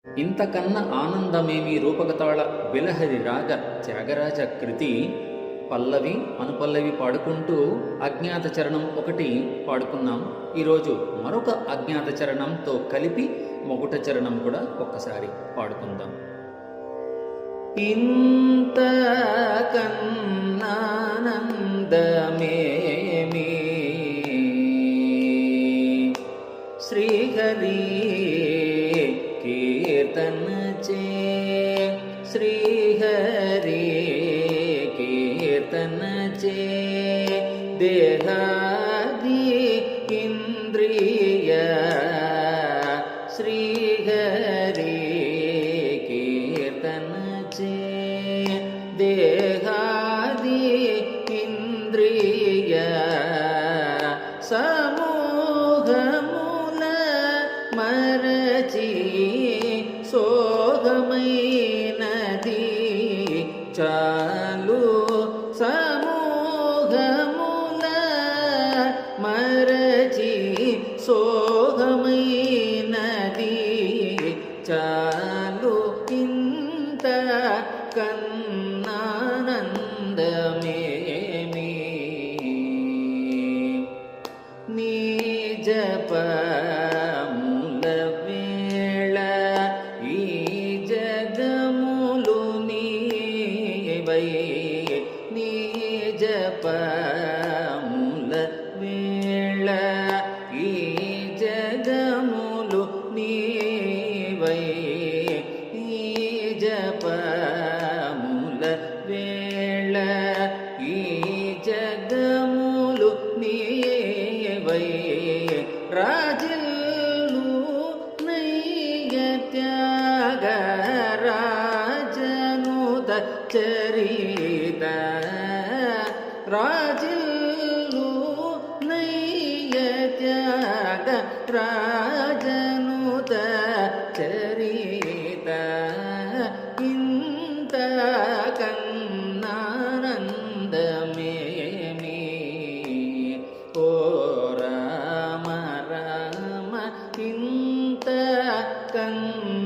ఇంతకన్న ఆనందమేమి రూపకతాళ బిలహరి రాగ త్యాగరాజ కృతి పల్లవి అనుపల్లవి పాడుకుంటూ అజ్ఞాత చరణం ఒకటి పాడుకున్నాం. ఈరోజు మరొక అజ్ఞాత చరణంతో కలిపి మొగుట చరణం కూడా ఒక్కసారి పాడుకుందాం. ఇంతకన్నానందమేమి శ్రీహరి कीर्तन चे श्रीहरि कीर्तन चे देहादि इंद्रिय श्रीहरि कीर्तन चे देहादि इंद्रिय समूहमूल मरची सोगमैनदी चालू समूहमूल मरची सोगमैनदी चालू इंत कन्नानंदमेमी निजप జపముల వేళ ఈ జగములు నీవై ఈ జపముల వేళ ఈ జగములు నీవై రాజిల్లు నయ్య త్యాగ రాజనుత చరిత రాజిల్లు నయ్య త్యాగ రాజనుత చరిత ఇంత కన్నానందమేమి ఓ రామ రామ ఇంత కన్నానందమేమి.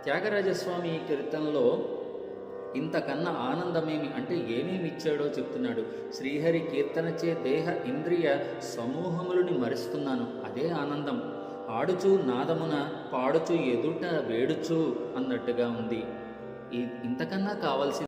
త్యాగరాజస్వామి కీర్తనలో ఇంతకన్నా ఆనందమేమి అంటే ఏమేమి ఇచ్చాడో చెప్తున్నాడు. శ్రీహరి కీర్తనచే దేహ ఇంద్రియ సమూహములని మరుస్తున్నాను, అదే ఆనందం. ఆడుచు నాదమున పాడుచు ఎదుట వేడుచు అన్నట్టుగా ఉంది. ఇంతకన్నా కావాల్సింది